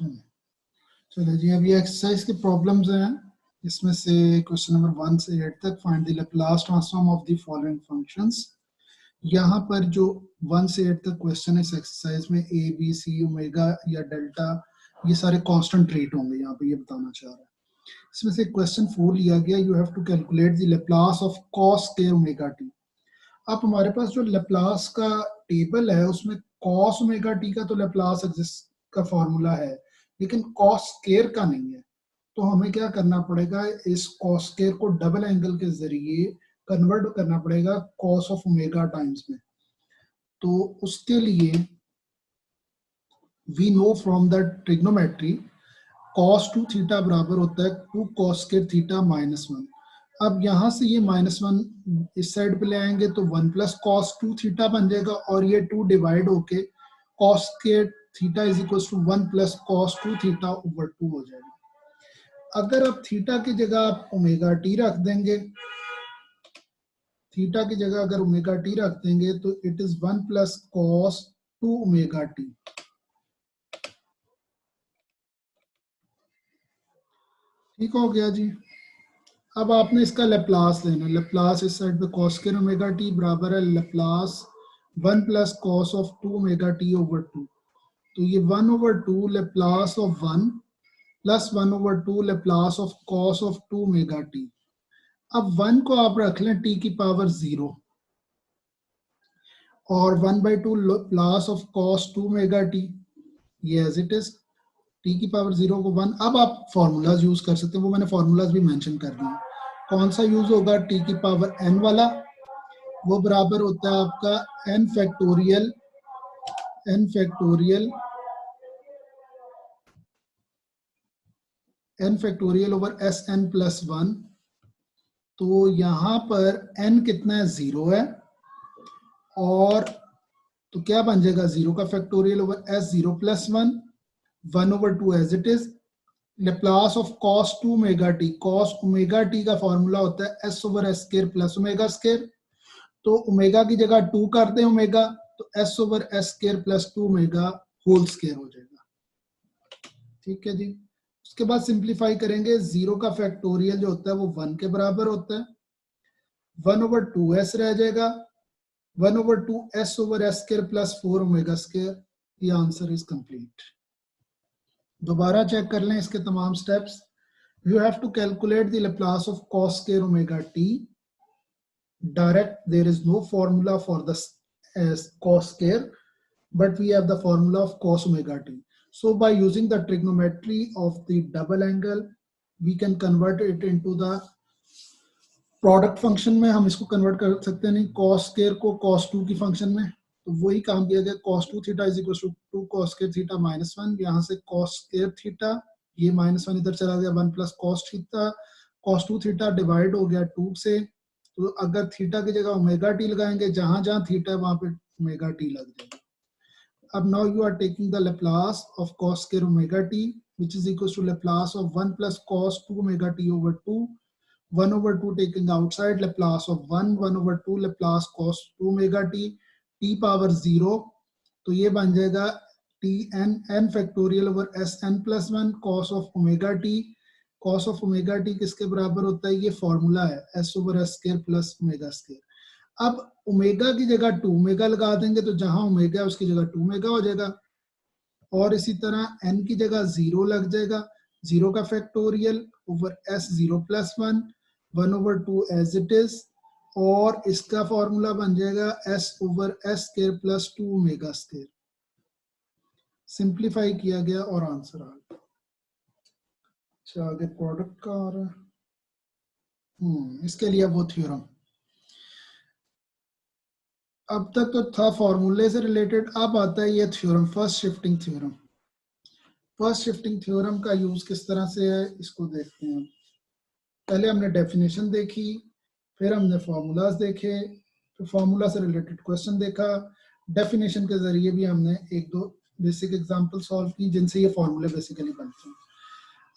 चलो जी, अब ये एक्सरसाइज के प्रॉब्लम्स हैं, इसमें से क्वेश्चन नंबर 1 से 8 तक find the Laplace transform of the following functions. यहाँ पर जो 1 से 8 तक क्वेश्चन है इस एक्सरसाइज में ए बी सी ओमेगा या डेल्टा ये सारे कांस्टेंट रेट होंगे, यहाँ पे ये बताना चाह रहा है। इसमें से क्वेश्चन 4 लिया गया, you have to calculate the Laplace of cos square omega T. अब हमारे पास जो लैप्लास का टेबल है उसमें कॉस ओमेगा टी का तो लैप्लास एग्जिस्ट का फॉर्मूला है, लेकिन कॉस स्क्वायर का नहीं है। तो हमें क्या करना पड़ेगा, इस कॉस स्क्वायर को डबल एंगल के जरिए कन्वर्ट करना पड़ेगा कॉस ऑफ ओमेगा टाइम्स में। तो उसके लिए we know from the trigonometry cos 2 theta बराबर होता है 2 cos स्क्वायर थीटा -1। अब यहाँ से ये -1 इस साइड पे ले आएंगे तो 1 प्लस cos 2 थीटा बन जाएगा, और ये 2 डिवाइड होके cos square theta is equal to 1 plus cos 2 theta over 2 हो जाएगा। अगर आप थीटा की जगह आप ओमेगा टी रख देंगे, थीटा की जगह अगर ओमेगा टी रख देंगे तो it is 1 plus cos 2 omega T. ठीक हो गया जी। अब आपने इसका लैप्लास लेना, लैप्लास इस साइड पे cos स्क्वायर ओमेगा टी बराबर है Laplace 1 plus cos of 2 omega T over 2। तो ये 1 over 2 Laplace of 1 plus 1 over 2 Laplace of cos of 2 omega T. अब 1 को आप रख लें t की पावर 0 और 1/2 Laplace of cos 2 omega T, ये एज इट इज t की पावर 0 को 1। अब आप फॉर्मूलाज यूज कर सकते हैं, वो मैंने फॉर्मूलाज भी मेंशन कर दिए। कौन सा यूज होगा, t की पावर n वाला, वो बराबर होता है आपका n factorial over S N plus 1। तो यहाँ पर n कितना है, 0 है, और तो क्या बन जाएगा 0 का factorial over S 0 plus 1 over 2 as it is Laplace of cos 2 omega T. cos omega T का फॉर्मूला होता है s over S square plus omega square. तो ओमेगा की जगह 2 कर दें ओमेगा, तो s over S square plus 2 omega whole square हो जाएगा। ठीक है जी। उसके बाद सिंप्लीफाई करेंगे, 0 का फैक्टोरियल जो होता है वो 1 के बराबर होता है, 1 ओवर 2s रह जाएगा, 1 over 2 s over S square plus 4 omega square. ये आंसर इज कंप्लीट। दोबारा चेक कर लें इसके तमाम steps. You have to calculate the Laplace of cos square omega T direct, there is no formula for the cos square, but we have the formula of cos omega t. So by using the trigonometry of the double angle, we can convert it into the product function में हम इसको convert कर सकते हैं, नहीं cos square को cos 2 की function में, तो वही काम किया गया। cos 2 theta is equal to 2 cos square theta -1, यहाँ से cos स्क्वायर थीटा, ये -1 इधर चला गया, 1 plus cos theta, cos 2 theta divide हो गया 2 से। तो अगर थीटा की जगह ओमेगा टी लगाएंगे, जहां जहां थीटा है वहां पे ओमेगा टी लग जाएगा। अब now you are taking the Laplace of cos square omega t, which is equals to Laplace of 1 plus cos 2 omega t over 2, 1 over 2 taking outside, Laplace of 1 over 2 Laplace cos 2 omega t, t power 0, तो ये बन जाएगा n factorial over sn plus 1 cos of omega t। cos of omega t किसके बराबर होता है, ये formula है s over s square plus omega square। अब ओमेगा की जगह 2 ओमेगा लगा देंगे, तो जहां ओमेगा है उसकी जगह 2 ओमेगा हो जाएगा, और इसी तरह n की जगह 0 लग जाएगा, 0 का factorial over s 0 plus 1 over 2 as it is, और इसका फॉर्मूला बन जाएगा s over s square plus 2 omega square. Simplify किया गया और आंसर आ गया। अच्छा, आगे प्रोडक्ट का आ रहा है, इसके लिए वो थ्योरम अब तक तो था फॉर्मूले से रिलेटेड, अब आता है ये theorem, first shifting theorem. First shifting theorem का यूज किस तरह से है इसको देखते हैं। पहले हमने डेफिनेशन देखी, फिर हमने फॉर्मूलाज देखे, फिर फॉर्मूला से रिलेटेड क्वेश्चन देखा, डेफिनेशन के जरिए भी हमने एक दो बेसिक एग्जांपल सॉल्व की जिनसे ये फॉर्मूले बेसिकली बनते हैं।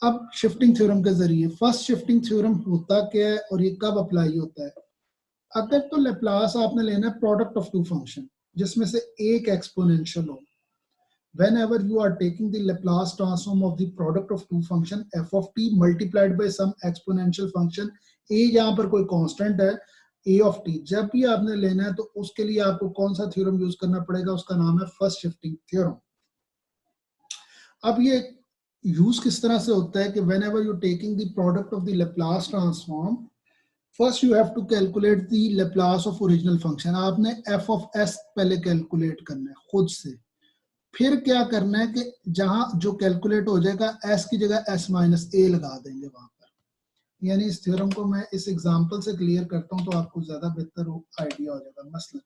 अब शिफ्टिंग थ्योरम के जरिए, फर्स्ट शिफ्टिंग थ्योरम होता क्या है और ये कब अप्लाई होता है। अगर तो लैप्लास आपने लेना है प्रोडक्ट ऑफ टू फंक्शन जिसमें से एक एक्सपोनेंशियल हो, whenever you are taking the Laplace transform of the product of two function f of t multiplied by some exponential function a, यहाँ पर कोई कांस्टेंट है a of t, जब भी आपने लेना है तो उसके लिए आपको कौन सा थ्योरम यूज करना पड़ेगा, उसका नाम है फर्स्ट शिफ्टिंग थ्योरम। अब ये यूज किस तरह से होता है कि whenever you taking the product of the Laplace transform, first you have to calculate the Laplace of original function। आपने f of s पहले कैलकुलेट करना है खुद से, फिर क्या करना है कि जहां जो कैलकुलेट हो जाएगा s की जगह s माइनस a लगा देंगे वहां पर। यानी इस थ्योरम को मैं इस एग्जांपल से क्लियर करता हूं तो आपको ज्यादा बेहतर आइडिया हो जाएगा। मसलन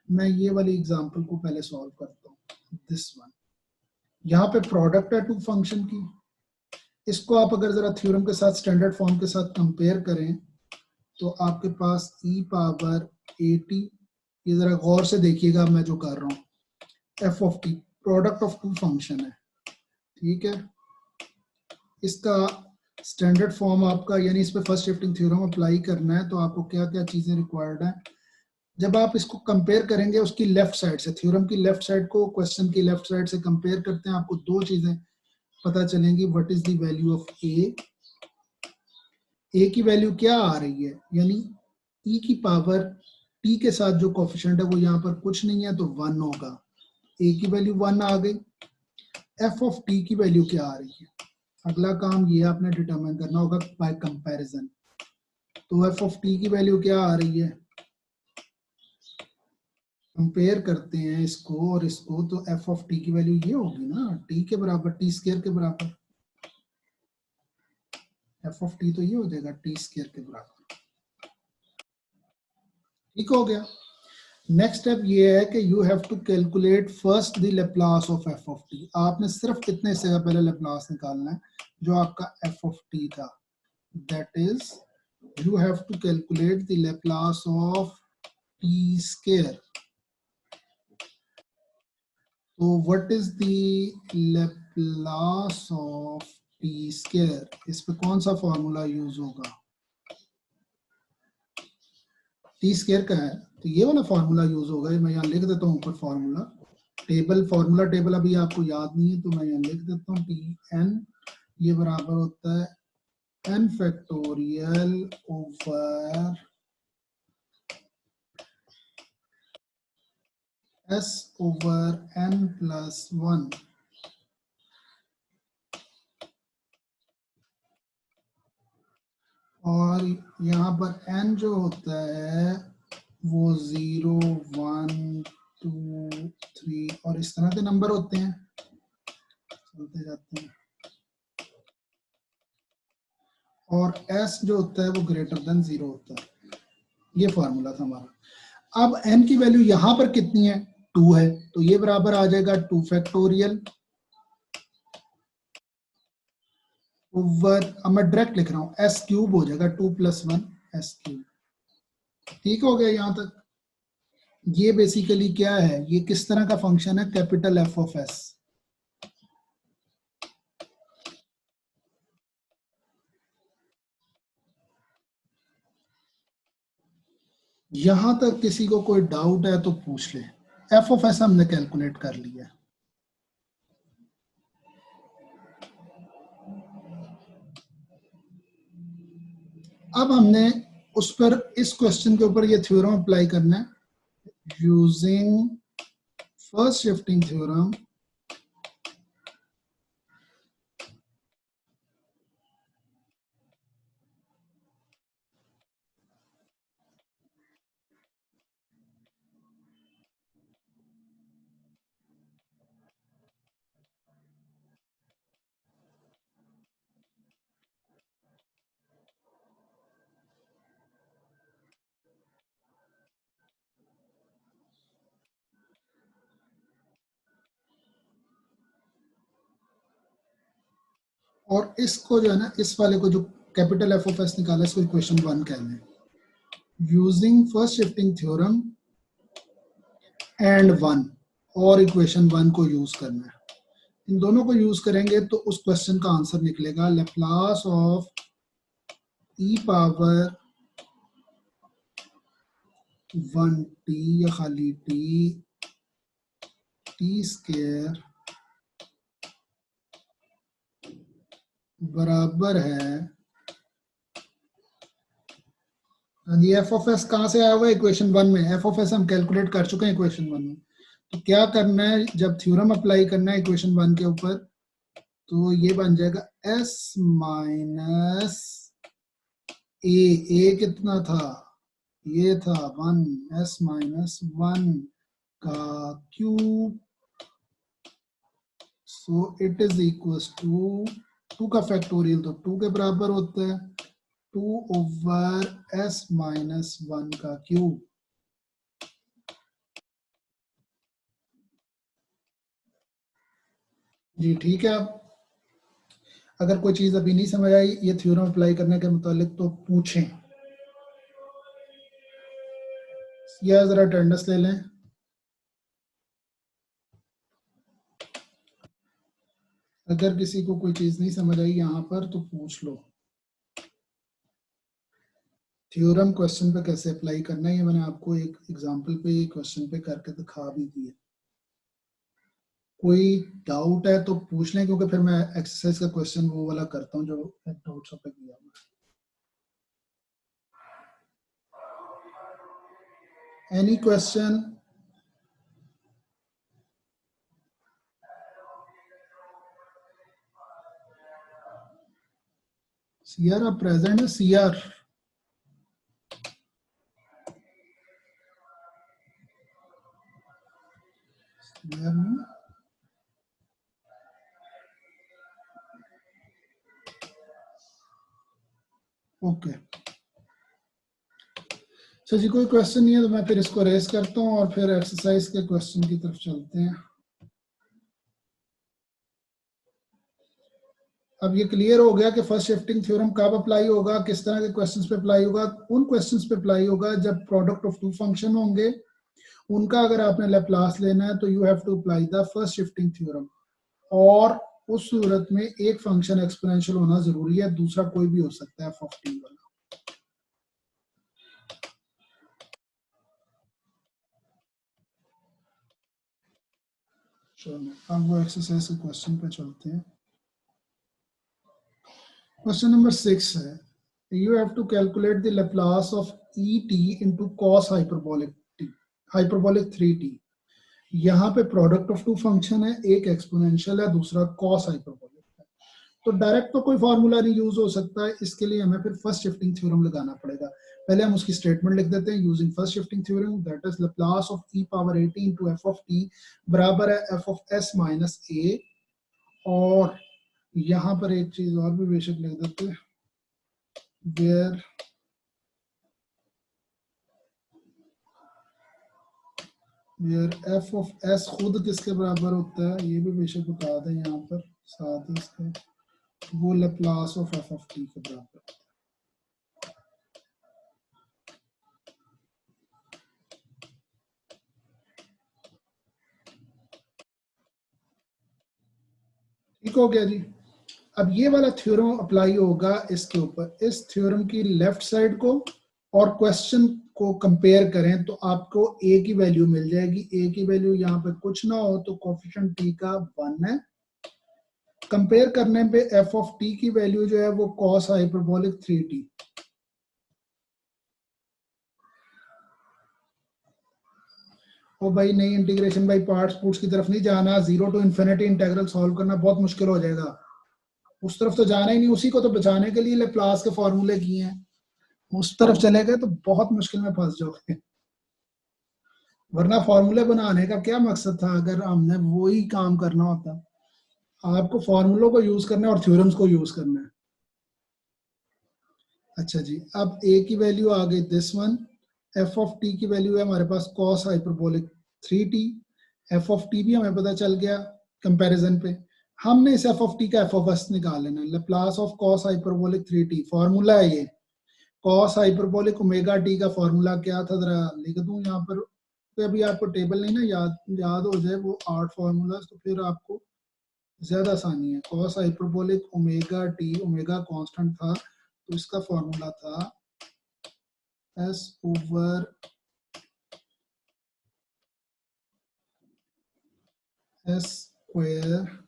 मैं ये वाली एग्जांपल को पहले सॉल्व करता हूं। दिस वन, यहाँ पे प्रोडक्ट है टू फंक्शन की, इसको आप अगर जरा थ्योरम के साथ स्टैंडर्ड फॉर्म के साथ कंपेयर करें तो आपके पास e पावर at, ये जरा गौर से देखिएगा मैं जो कर रहा हूँ, f of t product of two function है, ठीक है। इसका स्टैंडर्ड फॉर्म आपका, यानी इस पे फर्स्ट शिफ्टिंग थ्योरम अप्लाई करना है तो आपको क्या क्या चीजें रिक्वायर्ड है। जब आप इसको कंपेयर करेंगे उसकी लेफ्ट साइड से, थ्योरम की लेफ्ट साइड को क्वेश्चन की लेफ्ट साइड से कंपेयर करते हैं, आपको दो चीजें पता चलेंगी। What is the value of A की वैल्यू क्या आ रही है, यानी e की पावर t के साथ जो कोफिशिएंट है वो यहाँ पर कुछ नहीं है तो 1 होगा, a की वैल्यू 1 आ गई। f ऑफ t की वैल्यू क्या आ रही है, अगला काम ये आपने डिटरमाइन करना होगा बाय कंपैरिजन। तो f ऑफ t की वैल्यू क्या आ रही है, कंपेयर करते हैं इसको और इसको, तो f ऑफ t की वैल्यू ये होगी ना t के बराबर, t स्क्वायर के बराबर। f ऑफ t तो ये हो जाएगा t स्क्वायर के बराबर। ठीक हो गया। नेक्स्ट स्टेप ये है कि you have to calculate first the Laplace of f of t। आपने सिर्फ कितने हिस्से का पहले लैप्लास निकालना है, जो आपका f ऑफ t था, that is you have to calculate the Laplace of t square. तो what is the Laplace of t square, इस पे कौन सा फॉर्मूला यूज होगा, टी स्क्वायर का है तो ये वाला फार्मूला यूज होगा। मैं यहाँ लिख देता हूँ ऊपर फार्मूला टेबल, फार्मूला टेबल अभी आपको याद नहीं है तो मैं यहाँ लिख देता हूँ, टी एन ये बराबर होता है n factorial over s over n plus 1। और यहाँ पर n जो होता है वो 0 1 2 3 और इस तरह के नंबर होते हैं, चलते जाते हैं। और s जो होता है वो ग्रेटर देन 0 होता है। ये फॉर्मूला था हमारा। अब n की वैल्यू यहां पर कितनी है, 2 है, तो ये बराबर आ जाएगा 2 फैक्टोरियल ओवर, अब मैं डायरेक्ट लिख रहा हूं, s क्यूब हो जाएगा 2 प्लस 1 s क्यूब। ठीक हो गया यहां तक। ये बेसिकली क्या है, ये किस तरह का फंक्शन है, कैपिटल f ऑफ s। यहां तक किसी को कोई डाउट है तो पूछ ले। f ऑफ s हमने कैलकुलेट कर लिया है। अब हमने उस पर, इस क्वेश्चन के ऊपर ये थ्योरम अप्लाई करना है यूजिंग फर्स्ट शिफ्टिंग थ्योरम। और इसको जो है ना, इस वाले को जो कैपिटल एफ ऑफ एस निकाला, इसको इक्वेशन 1 कहते हैं using first shifting theorem and 1, और इक्वेशन 1 को यूज करना है। इन दोनों को यूज करेंगे तो उस क्वेश्चन का आंसर निकलेगा Laplace of E power 1 T या खाली टी टी स्क्वायर बराबर है, ये एफ ऑफ एस कहाँ से आया हुआ है? इक्वेशन 1 में। एफ ऑफ एस हम कैलकुलेट कर चुके हैं इक्वेशन 1 में। तो क्या करना है, जब थ्योरम अप्लाई करना है इक्वेशन 1 के ऊपर, तो ये बन जाएगा एस माइनस ए कितना था, ये था 1, एस माइनस 1 का cube, so it is equal to 2 का फैक्टोरियल तो 2 के बराबर होता है, 2 ओवर एस माइनस 1 का क्यूब। जी ठीक है। अब अगर कोई चीज अभी नहीं समझ आई ये थ्योरम अप्लाई करने के मुतालिक तो पूछें, या जरा अटेंडेंस ले लें। अगर किसी को कोई चीज नहीं समझ आई यहाँ पर तो पूछ लो। थ्योरम क्वेश्चन पे कैसे अप्लाई करना है ये मैंने आपको एक एग्जांपल पे क्वेश्चन पे करके दिखा भी दिया। कोई डाउट है तो पूछ लें, क्योंकि फिर मैं एक्सरसाइज का क्वेश्चन वो वाला करता हूँ जो नोट्स पे किया हुआ। Any question? सीआर आप प्रेजेंट है? CR okay. अच्छा जी, कोई क्वेश्चन नहीं है तो मैं फिर इसको रेस करता हूँ और फिर एक्सरसाइज के क्वेश्चन की तरफ चलते हैं। अब ये क्लियर हो गया कि फर्स्ट शिफ्टिंग थ्योरम कब अप्लाई होगा, किस तरह के क्वेश्चंस पे अप्लाई होगा। उन क्वेश्चंस पे अप्लाई होगा जब प्रोडक्ट ऑफ टू फंक्शन होंगे, उनका अगर आपने लैप्लास लेना है तो you have to apply the first shifting theorem. और उस सूरत में एक फंक्शन एक्सपोनेंशियल होना जरूरी है, दूसरा कोई भी हो सकता है एफ ऑफ टी वाला। चलो अब वो एक्सरसाइज के क्वेश्चन पे चलते हैं। क्वेश्चन नंबर 6 है, you have to calculate the Laplace of et into cos hyperbolic t, hyperbolic 3t। यहाँ पे प्रोडक्ट ऑफ टू फंक्शन है, एक एक्सपोनेंशियल है, दूसरा कॉस हाइपरबोलिक है। तो डायरेक्ट तो कोई फार्मूला नहीं यूज हो सकता है, इसके लिए हमें फिर फर्स्ट शिफ्टिंग थ्योरम लगाना पड़ेगा। पहले हम उसकी स्टेटमेंट लिख देते हैं। Using first shifting theorem that is Laplace of e power at into f of t बराबर है f of s minus a। और यहाँ पर एक चीज और भी बेशक लिख देते हैं, where f ऑफ s खुद किसके बराबर होता है ये भी बेशक बता दें यहाँ पर साथ ही इसके, वो Laplace of f of t के बराबर। ठीक हो गया जी। अब ये वाला थ्योरम अप्लाई होगा इसके ऊपर, इस थ्योरम की लेफ्ट साइड को और क्वेश्चन को कंपेयर करें तो आपको a की वैल्यू मिल जाएगी। a की वैल्यू यहाँ पे कुछ ना हो तो कोफिशिएंट t का 1 है। कंपेयर करने पे f ऑफ t की वैल्यू जो है वो cos हाइपरबोलिक 3t। ओ भाई नहीं, इंटीग्रेशन बाई पार्ट्स पुट्स की तरफ नहीं जाना, zero to infinity integral solve करना बहुत मुश्किल हो जाएगा। उस तरफ तो जाना ही नहीं, उसी को तो बचाने के लिए लेप्लास के फॉर्मूले किए हैं। उस तरफ चले गए तो बहुत मुश्किल में फंस जाओगे। वरना फॉर्मूले बनाने का क्या मकसद था अगर हमने वही काम करना होता। आपको फॉर्मूलों को यूज करना है और थ्योरम्स को यूज करना है। अच्छा जी, अब a की वैल्यू आ गई this one, f of t की वैल्यू है हमारे पास cos hyperbolic 3t, f of t भी हमें पता चल गया कंपैरिजन पे। हमने इस f ऑफ t का f ऑफ s निकाल लेना है, Laplace of cos hyperbolic 3t formula है ये। cos हाइपरबोलिक ओमेगा t का फॉर्मूला क्या था जरा लिख दूं यहाँ पर, तो अभी आपको टेबल नहीं ना याद हो जाए वो 8 फॉर्मूला, तो फिर आपको ज्यादा आसानी है। cos hyperbolic omega t, omega constant था तो इसका फॉर्मूला था s over s square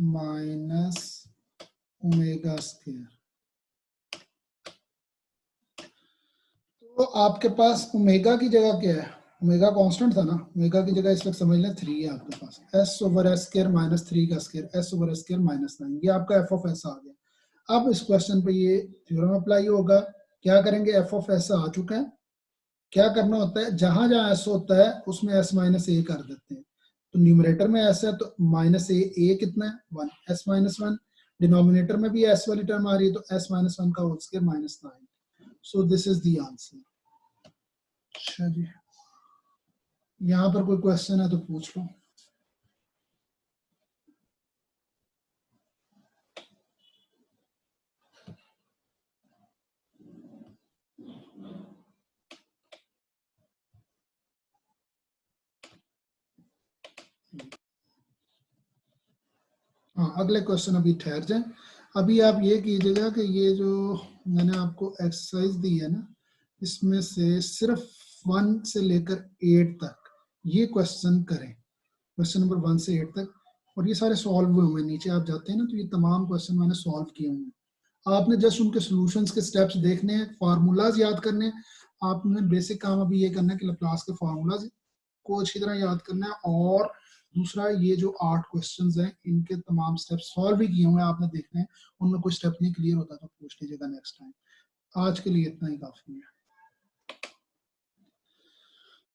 minus omega square. तो आपके पास ओमेगा की जगह क्या है, ओमेगा कांस्टेंट था ना, ओमेगा की जगह इस वक्त समझ लें 3 है आपके पास, S over S square minus 3 का square, S over S square minus 9, ये आपका एफ ऑफ एस आ गया। अब इस क्वेश्चन पे ये थ्योरम अप्लाई होगा। क्या करेंगे, एफ ऑफ एस आ चुका है, क्या करना होता है, जहां जहां एस होता है उसमें एस माइनस ए कर देते हैं। तो न्यूमरेटर में एस है तो माइनस ए कितना है 1, एस माइनस 1। डिनोमिनेटर में भी एस वाली टर्म आ रही है तो एस माइनस 1 का whole square minus 9। So this is the answer. अच्छा जी, यहाँ पर कोई क्वेश्चन है तो पूछ लो। हाँ, अगले क्वेश्चन अभी ठहर जाए। अभी आप ये कीजिएगा कि ये जो मैंने आपको एक्सरसाइज दी है ना, इसमें से सिर्फ 1 से लेकर 8 तक ये क्वेश्चन करें, क्वेश्चन नंबर 1 से 8 तक। और ये सारे सॉल्व हुए हुए, नीचे आप जाते हैं ना तो ये तमाम क्वेश्चन मैंने सॉल्व किए हुए हैं। आपने जस्ट उनके सॉल्यूशंस के स्टेप्स देखने हैं, फार्मूलाज याद करने हैं। आपने बेसिक काम अभी ये करना है कि लैप्लास के फार्मूलाज को अच्छी तरह याद करना है। और दूसरा, ये जो 8 क्वेश्चंस हैं इनके तमाम स्टेप्स सॉल्व भी किए हुए हैं, आपने देखने हैं। उनमें कोई स्टेप नहीं क्लियर होता तो पूछ लीजिएगा नेक्स्ट टाइम। आज के लिए इतना ही काफी है।